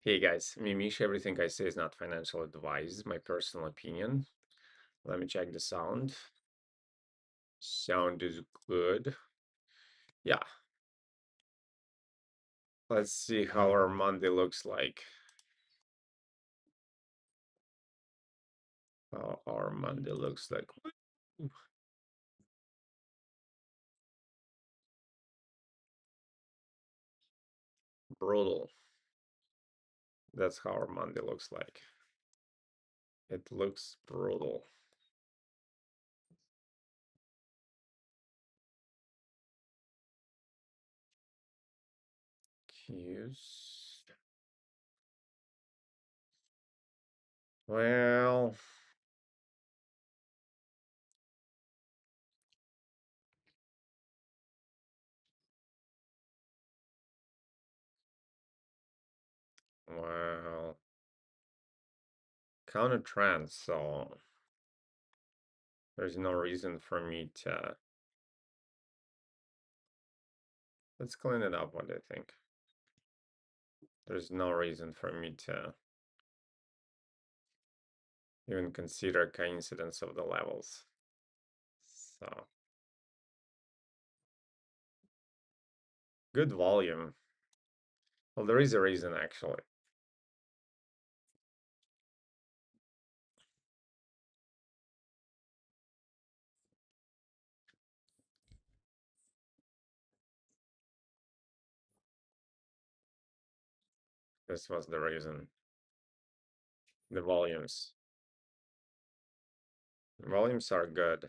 Hey guys, Mimish, everything I say is not financial advice, my personal opinion. Let me check the sound. Sound is good. Yeah, let's see how our Monday looks like. How our Monday looks like. Brutal. That's how our Monday looks like. It looks brutal. Cues. Well, well, counter trend, so there's no reason for me to. Let's clean it up, what do you think? There's no reason for me to even consider coincidence of the levels. So good volume. Well, there is a reason actually. This was the reason. The volumes. Volumes are good.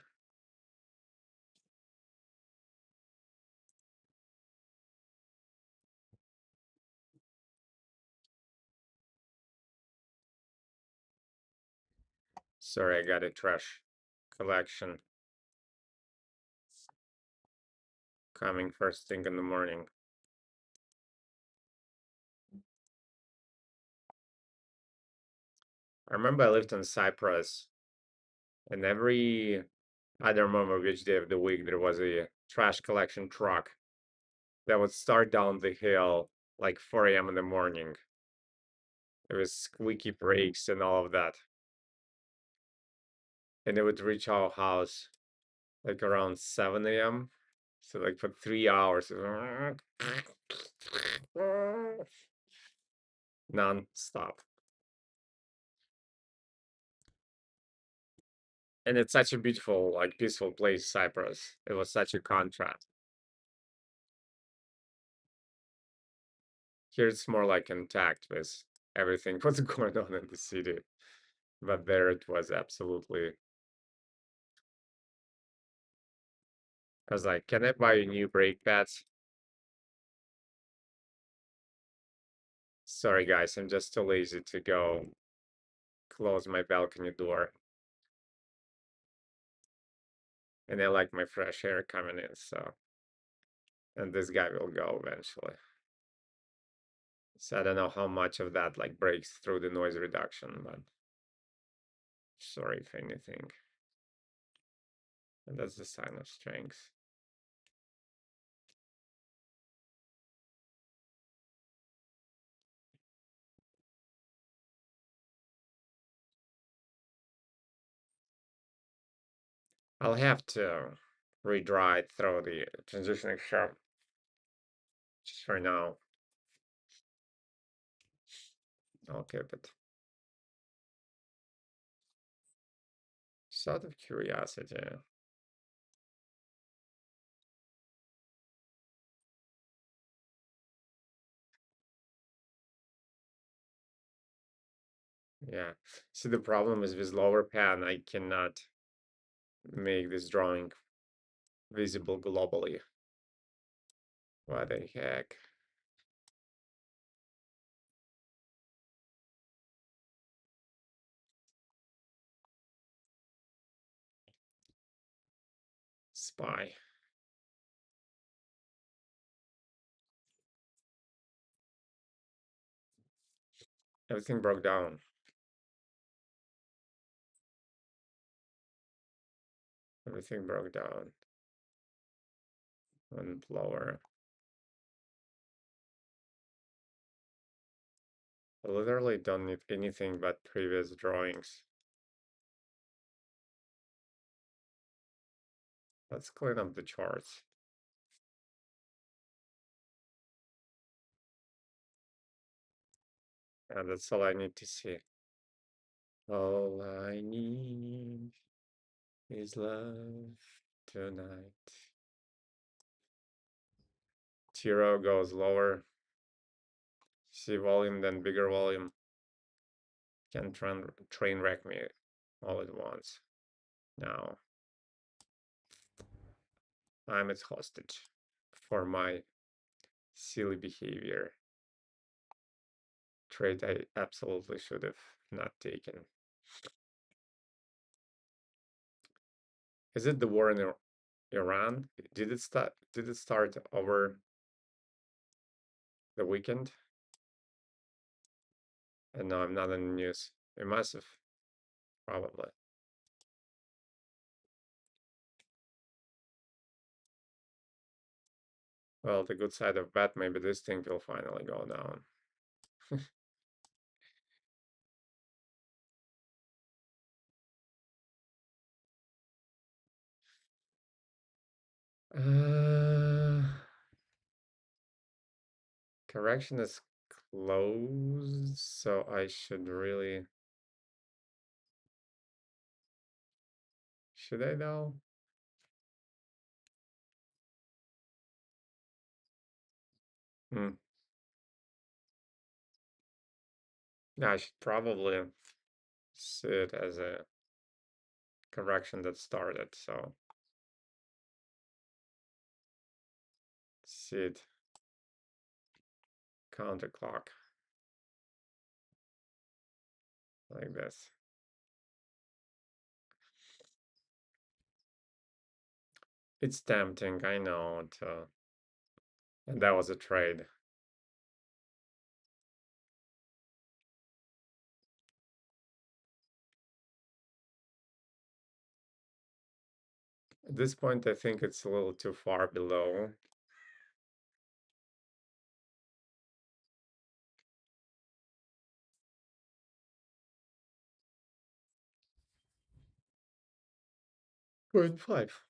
Sorry, I got a trash collection coming first thing in the morning. I remember I lived in Cyprus, and I don't remember which day of the week, there was a trash collection truck that would start down the hill like 4 a.m. in the morning. It was squeaky brakes and all of that. And it would reach our house like around 7 a.m. So like for 3 hours, non-stop. And it's such a beautiful, like peaceful place, Cyprus. It was such a contrast. Here it's more like intact with everything what's going on in the city. But there it was absolutely. I was like, can I buy you new brake pads? Sorry guys, I'm just too lazy to go close my balcony door. And I like my fresh air coming in, so. And this guy will go eventually. So I don't know how much of that like breaks through the noise reduction, but sorry if anything. And that's the sign of strength. I'll have to redraw it through the transitioning sharp just for now. I'll keep it. Just out of curiosity. Yeah. See, the problem is with lower pan, I cannot make this drawing visible globally. What the heck? Spy. Everything broke down. Everything broke down. One lower. I literally don't need anything but previous drawings. Let's clean up the charts. And that's all I need to see. All I need is love tonight. Tiro goes lower. See volume, then bigger volume. Can train wreck me all at once. Now I'm its hostage for my silly behavior. Trade I absolutely should have not taken. Is it the war in Iran? Did it start? Did it start over the weekend? And no, I'm not in the news. It must have, probably. Well, the good side of that, maybe this thing will finally go down. uh, Correction is closed, so I should really. Should I though? Hmm. Yeah, I should probably see it as a correction that started, so see it counterclock like this. It's tempting, I know, and that was a trade. At this point, I think it's a little too far below. Point 5.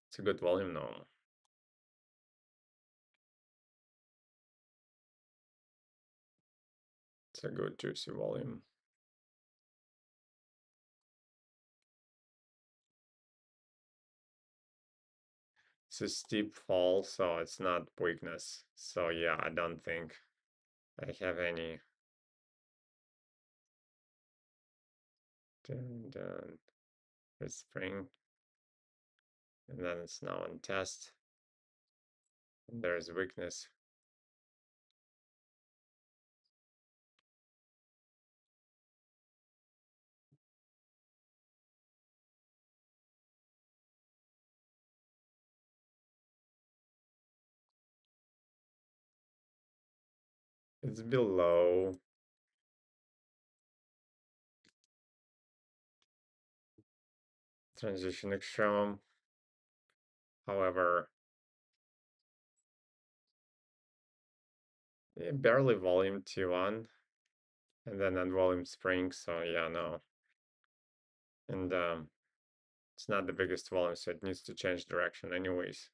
It's a good volume now. It's a good juicy volume. It's a steep fall, so it's not weakness. So yeah, I don't think I have any. Dun, it's spring. And then it's now on test. And there's weakness. It's below. Transition extreme. However, barely volume T1. And then on volume spring, so yeah, no. And it's not the biggest volume, so it needs to change direction anyways.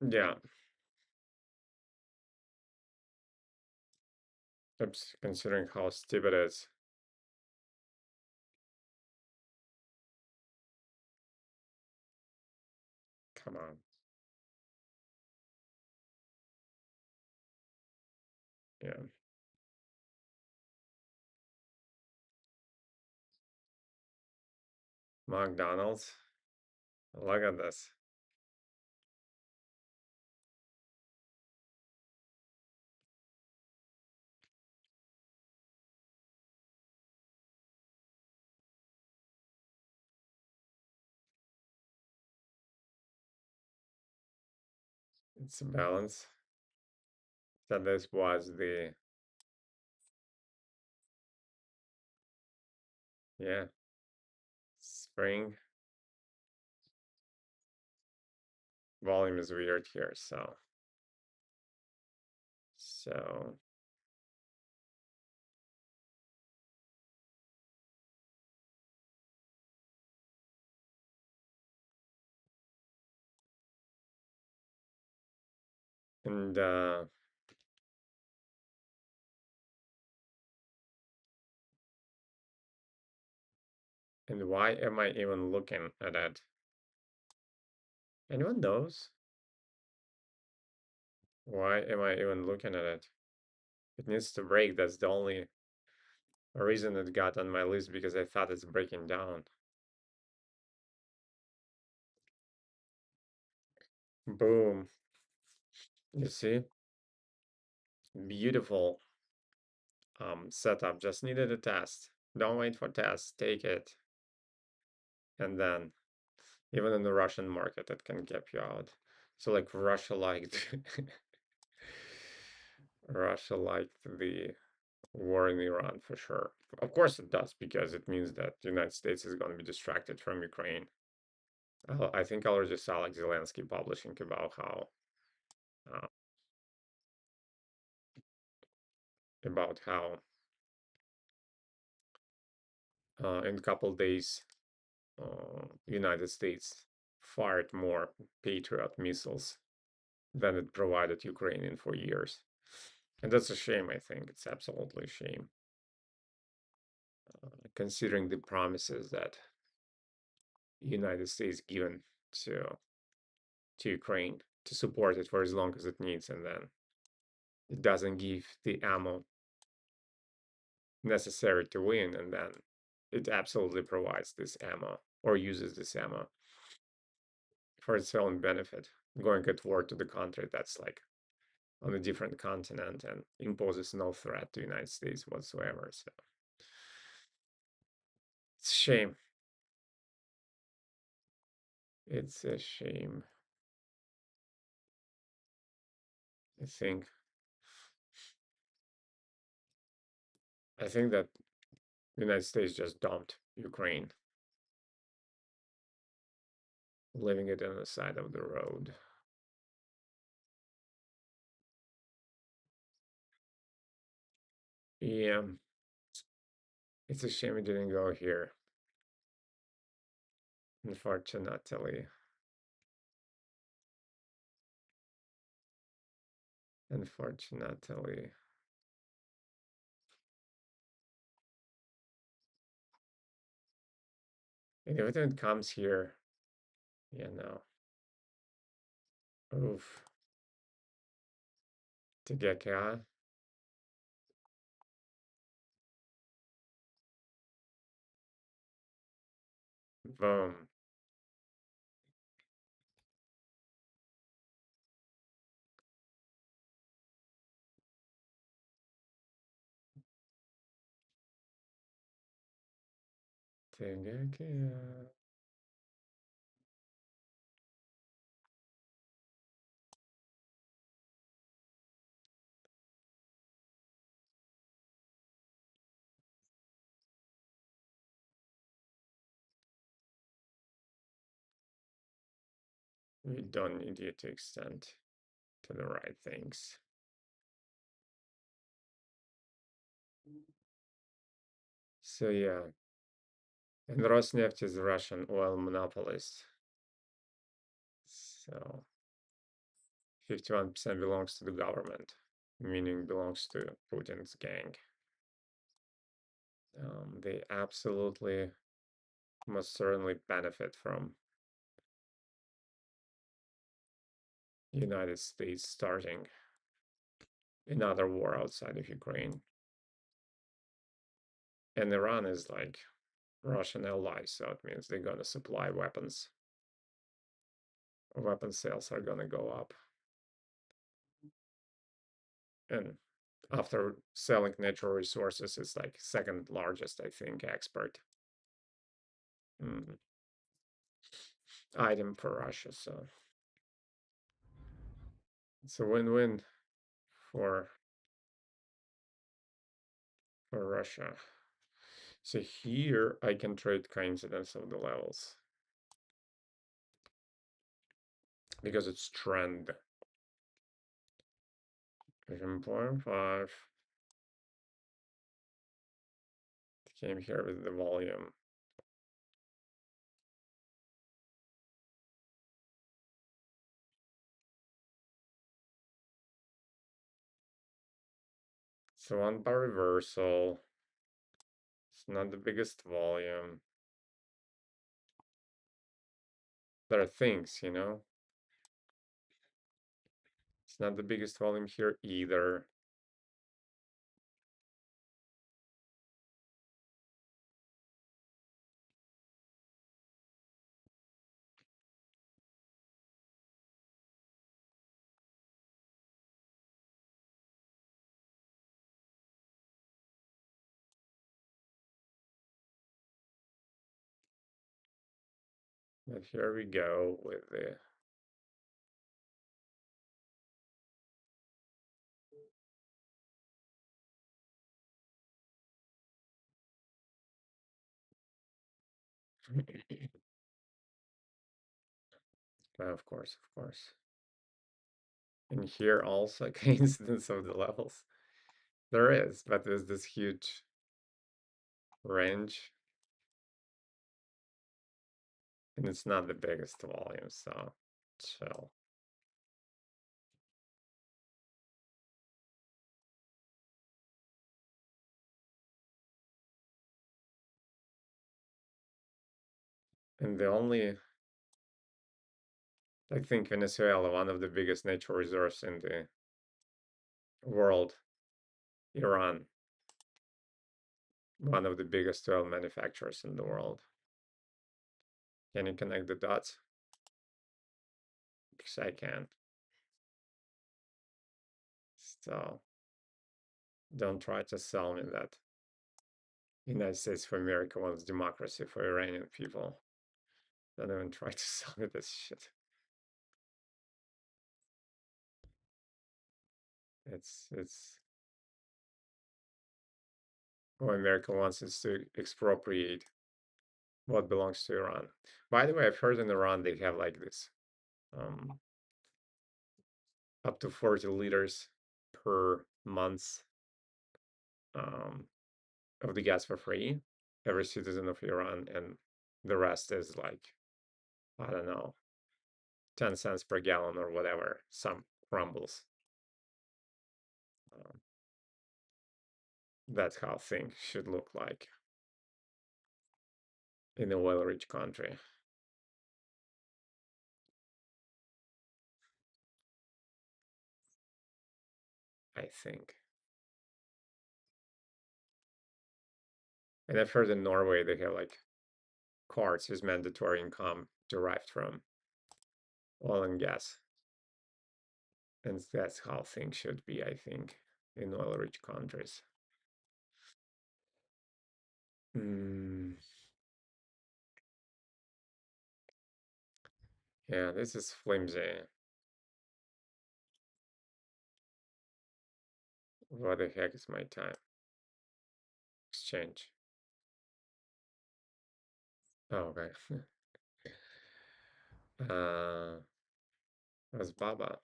Yeah. Oops, considering how steep it is. Come on. Yeah. McDonald's. Look at this. It's a balance. So this was the Yeah, spring volume is weird here. So and and why am I even looking at it? Anyone knows? Why am I even looking at it? It needs to break. That's the only reason it got on my list because I thought it's breaking down. Boom. You see? Beautiful setup. Just needed a test. Don't wait for tests. Take it. And then even in the Russian market, it can cap you out. So like Russia liked Russia liked the war in Iran for sure. Of course it does, because it means that the United States is going to be distracted from Ukraine. I think I already saw like Zelensky publishing uh, about how in a couple days United States fired more Patriot missiles than it provided Ukraine in 4 years. And that's a shame, I think. It's absolutely a shame, considering the promises that United States given to Ukraine to support it for as long as it needs, and then it doesn't give the ammo necessary to win, and then it absolutely provides this ammo or uses this ammo for its own benefit, going at war to the country that's like on a different continent and imposes no threat to the United States whatsoever. So it's a shame. It's a shame. I think I think that the United States just dumped Ukraine, leaving it on the side of the road. Yeah, it's a shame it didn't go here, unfortunately. Unfortunately. And if it comes here, you know, oof, to get cat, boom, to get cat. We don't need you to extend to the right things. So yeah, and Rosneft is a Russian oil monopolist. So 51% belongs to the government, meaning belongs to Putin's gang. They absolutely must certainly benefit from United States starting another war outside of Ukraine. And Iran is like Russian ally, so it means they're gonna supply weapons. Weapon sales are gonna go up. And after selling natural resources, it's like second largest, I think, export mm, item for Russia. So it's a win-win for for Russia. So here I can trade coincidence of the levels because it's trend. 7.5 came here with the volume. So one bar reversal. It's not the biggest volume. There are things, you know. It's not the biggest volume here either. But here we go with the of course, of course. And here also coincidence of the levels. There is, but there's this huge range. And it's not the biggest volume, so chill. And the only, I think Venezuela, one of the biggest natural reserves in the world, Iran, one of the biggest oil manufacturers in the world. Can you connect the dots? Because I can. So don't try to sell me that United States for America wants democracy for Iranian people. Don't even try to sell me this shit. It's what America wants is to expropriate what belongs to Iran. By the way, I've heard in Iran they have like this um, up to 40 liters per month um, of the gas for free, every citizen of Iran, and the rest is like, I don't know, 10 cents per gallon or whatever, some crumbles. Um, that's how things should look like in a oil-rich country, I think. And I've heard in Norway they have like quartz is mandatory income derived from oil and gas. And that's how things should be, I think, in oil-rich countries. Mm, yeah, this is flimsy. What the heck is my time? Exchange. Oh, okay. That's Baba.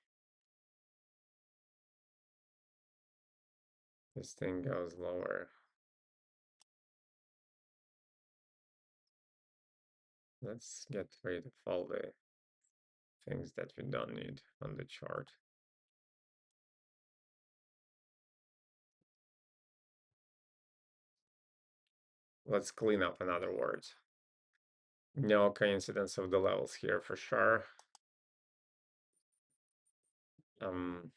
This thing goes lower. Let's get rid of all the things that we don't need on the chart. Let's clean up, in other words. No coincidence of the levels here for sure. Um,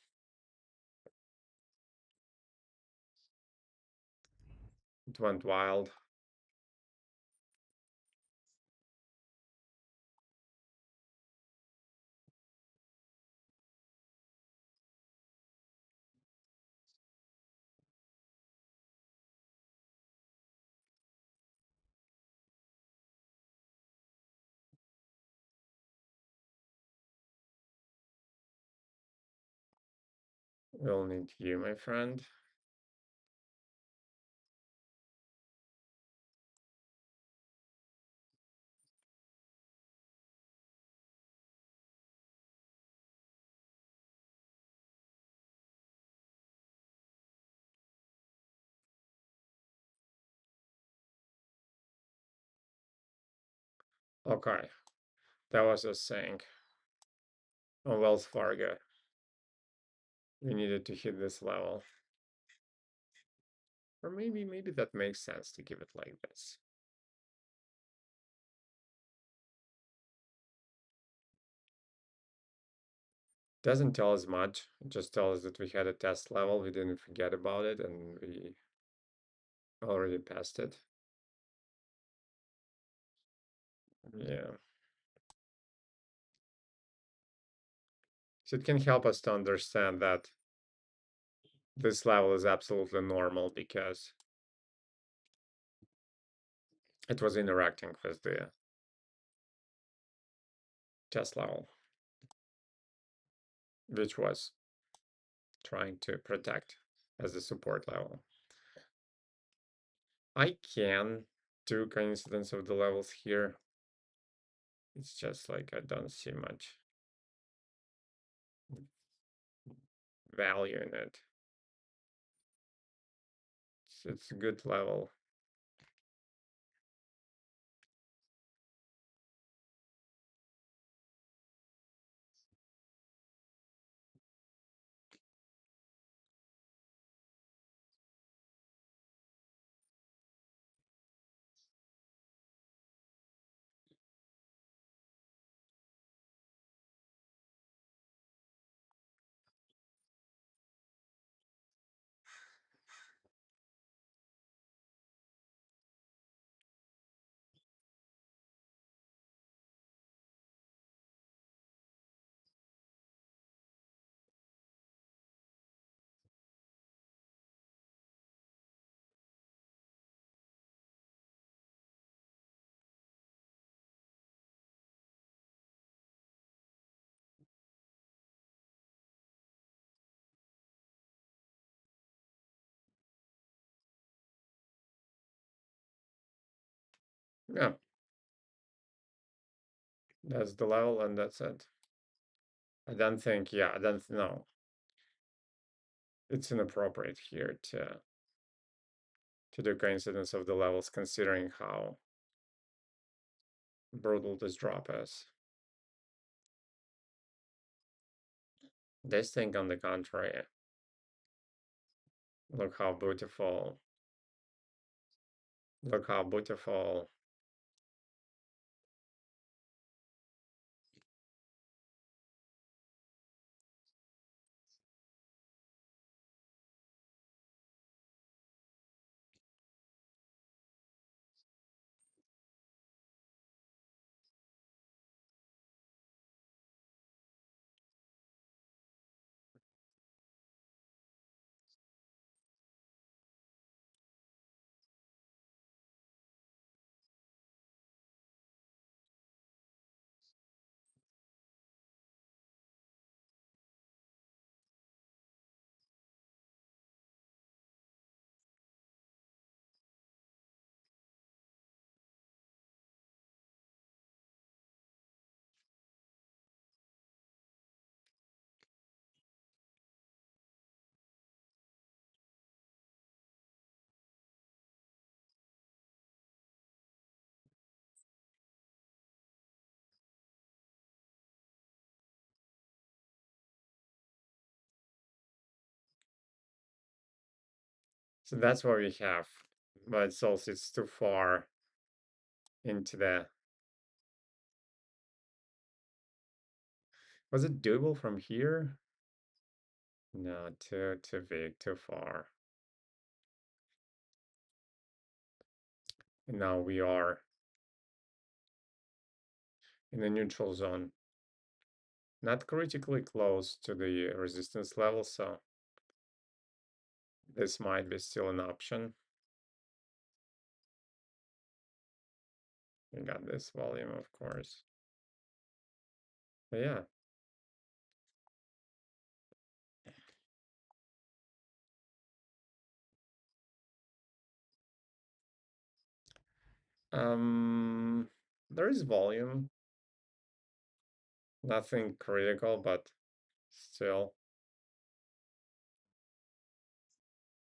it went wild. We'll need you, my friend. Okay, that was a saying on Wells Fargo. We needed to hit this level. Or maybe that makes sense to give it like this. Doesn't tell us much. It just tells us that we had a test level. We didn't forget about it, and we already passed it. Yeah. So it can help us to understand that this level is absolutely normal because it was interacting with the test level, which was trying to protect as a support level. I can do coincidence of the levels here. It's just like I don't see much value in it. It's a good level. Yeah, that's the level and that's it. I don't think, yeah, I don't know. It's inappropriate here to do coincidence of the levels considering how brutal this drop is. This thing on the contrary, look how beautiful. Look how beautiful. So that's what we have. But it's too far into the. Was it doable from here? No, too big, too far. And now we are in the neutral zone. Not critically close to the resistance level, so this might be still an option. We got this volume, of course. But yeah. There is volume. Nothing critical, but still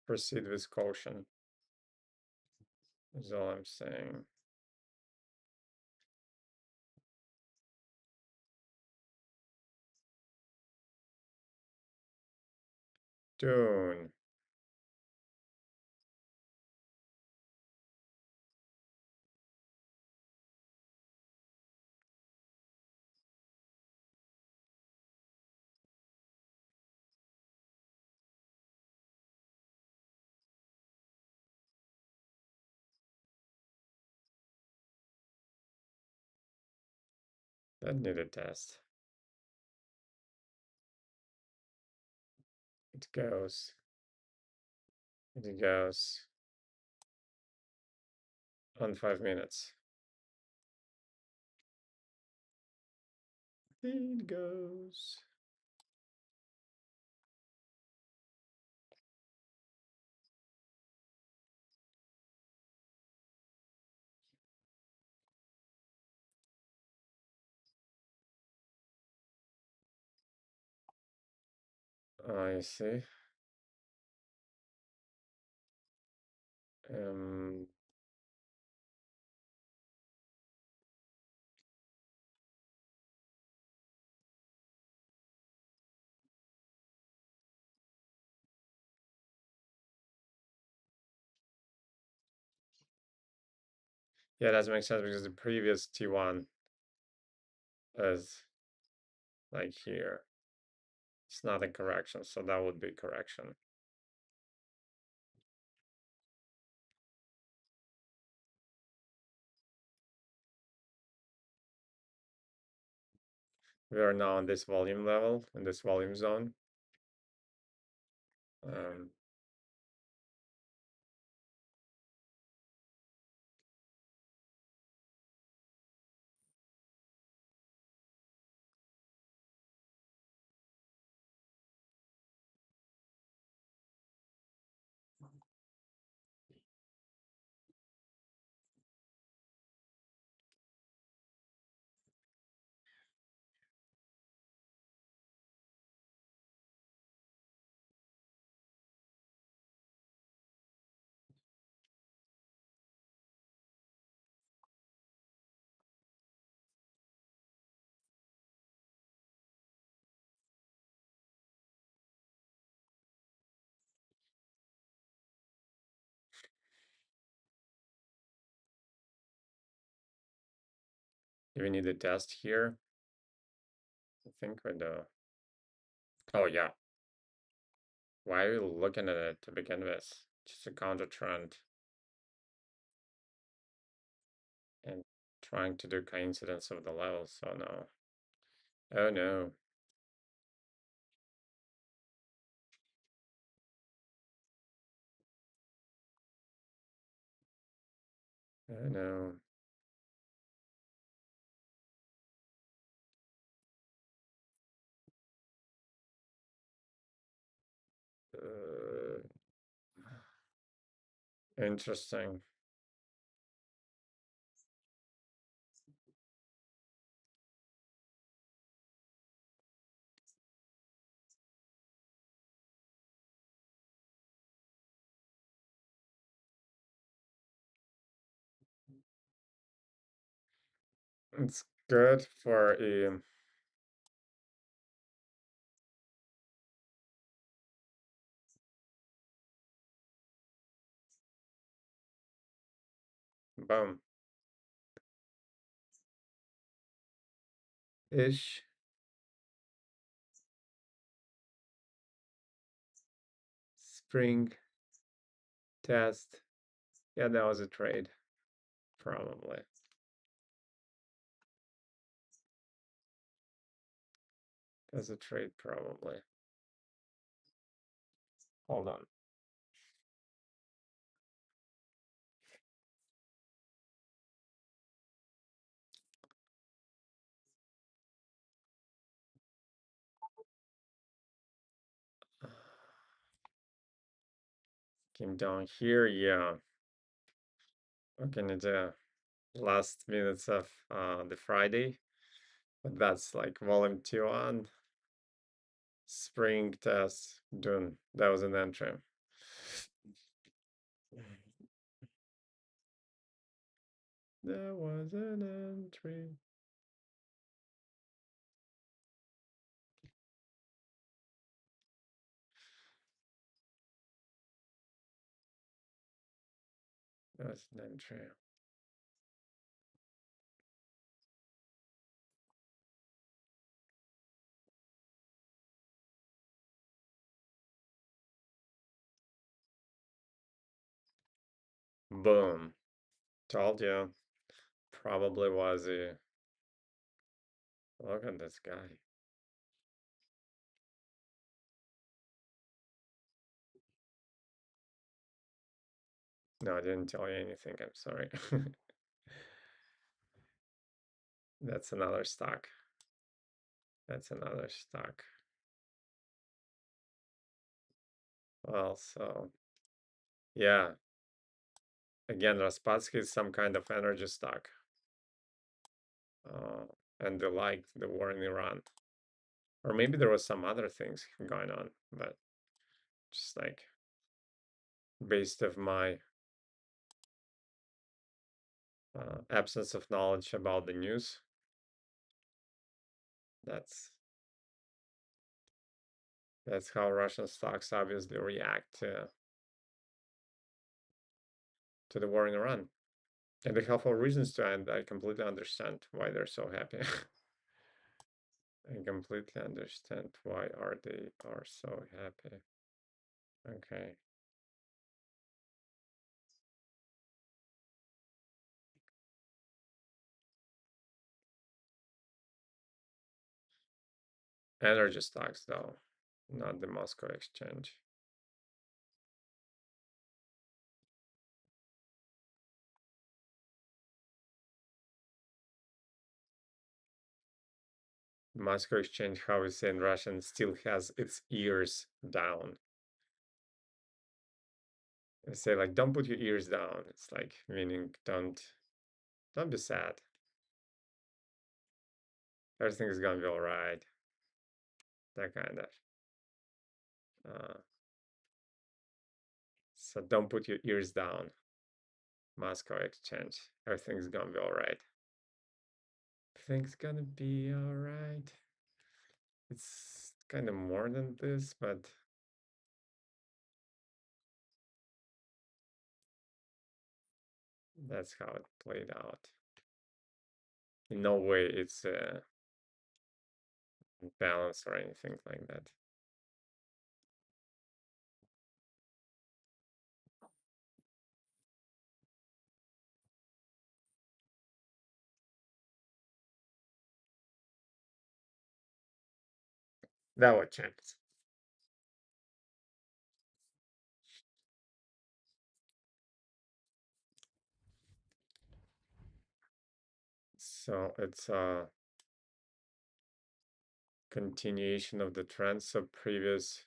proceed with caution. Is all I'm saying. Dune. That need a test. It goes. It goes on 5 minutes. It goes. I see. Um, yeah, that makes sense because the previous T1 is like here. It's not a correction, so that would be correction. We are now on this volume level, in this volume zone. Um, do we need a test here? I think we do. Oh yeah. Why are you looking at it to begin with? Just a counter trend and trying to do coincidence of the levels. Oh no. Oh no. Oh no. Uh, Interesting. It's good for a boom ish spring test. Yeah, that was a trade, probably. That's a trade, probably. Hold on. Came down here, yeah. Okay, it's the last minutes of the Friday, but that's like volume 2 on spring test done. That was an entry. There was an entry. That's an entry. Boom. Told you. Probably was a. Look at this guy. No, I didn't tell you anything. I'm sorry. That's another stock. That's another stock. Well, so yeah. Again, Raspatsky is some kind of energy stock. Uh, and they liked the war in Iran. Or maybe there was some other things going on, but just like based of my absence of knowledge about the news, that's how Russian stocks obviously react to the war in Iran. And they have all reasons to, and I completely understand why they're so happy. I completely understand why they are so happy. Okay. Energy stocks though, not the Moscow exchange. Moscow exchange, how we say in Russian, still has its ears down. They say like, don't put your ears down. It's like meaning don't be sad. Everything is gonna be all right. That kind of. Uh, so don't put your ears down. Moscow exchange. Everything's gonna be all right. Things gonna be all right. It's kind of more than this, but that's how it played out. In no way it's balanced or anything like that. That would change. So it's a continuation of the trend. So previous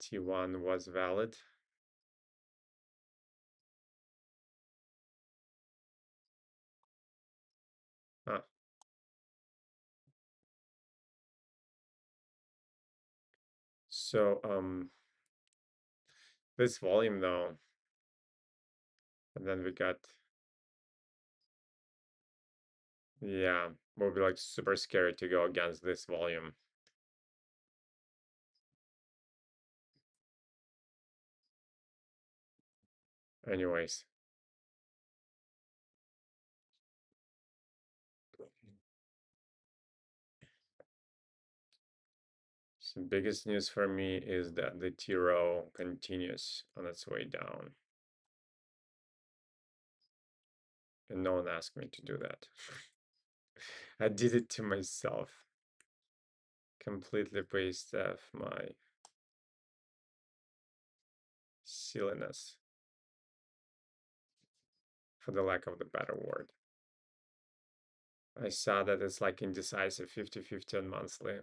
T1 was valid. Ah. So this volume though, and then we got, yeah, will be like super scary to go against this volume. Anyways. So biggest news for me is that the T-row continues on its way down. And no one asked me to do that. I did it to myself. Completely based off my silliness, for the lack of the better word. I saw that it's like indecisive 50-50 on monthly.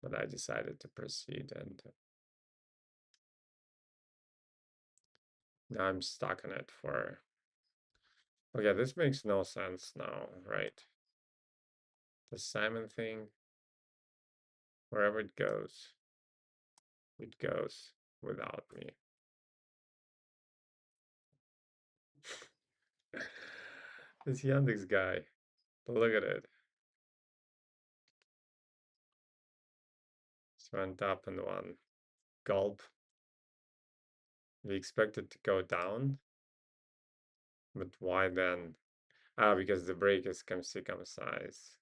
But I decided to proceed and now I'm stuck on it for. Okay, this makes no sense now, right? The Simon thing, wherever it goes without me. This Yandex guy, look at it. Just went up in one gulp. We expect it to go down, but why then? Ah, because the break is come see come size.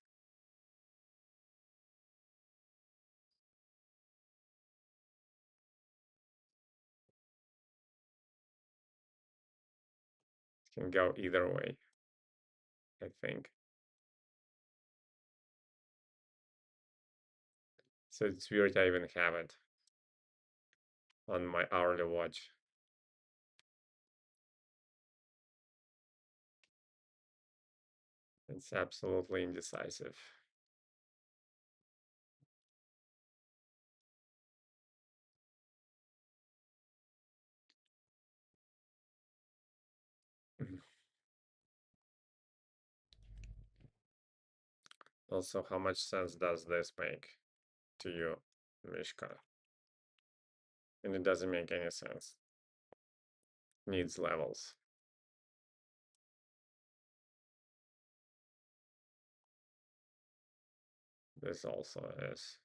It can go either way, I think. So it's weird I even have it on my hourly watch. It's absolutely indecisive. Also, how much sense does this make to you, Mishka? And it doesn't make any sense. Needs levels. This also is.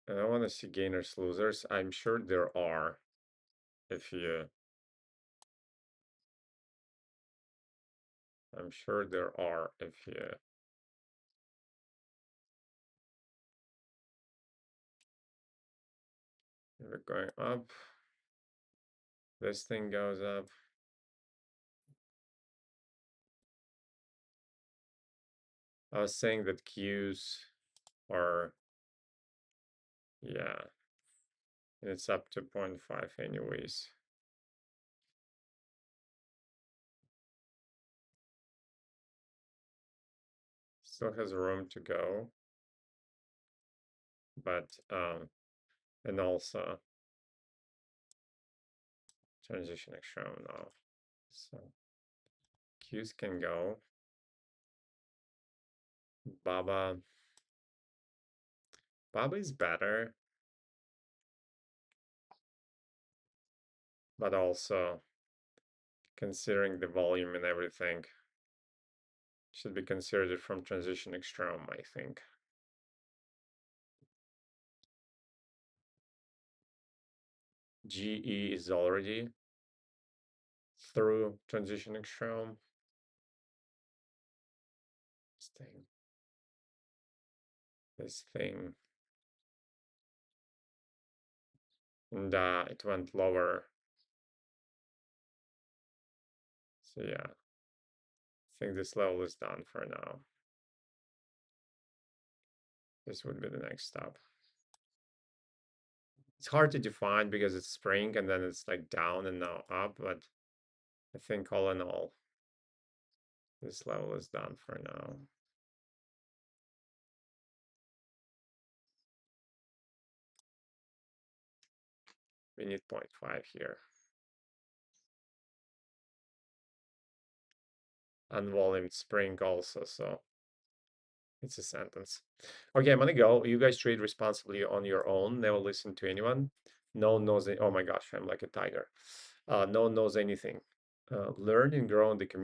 And I want to see gainers, losers. I'm sure there are. If you, I'm sure there are. If you, if we're going up, this thing goes up. I was saying that Qs are, yeah, it's up to 0.5 anyways. Still has room to go, but and also transition shown now. So Qs can go. Baba is better, but also considering the volume and everything, should be considered from transition extreme, I think. GE is already through transition extreme. This thing, and it went lower. So yeah, I think this level is done for now. This would be the next step. It's hard to define because it's spring and then it's like down and now up, but I think all in all, this level is done for now. We need 0.5 here. Unvolumed spring also, so it's a sentence. Okay, I'm gonna go. You guys trade responsibly on your own. Never listen to anyone. No one knows. Oh my gosh, I'm like a tiger. No one knows anything. Learn and grow in the community.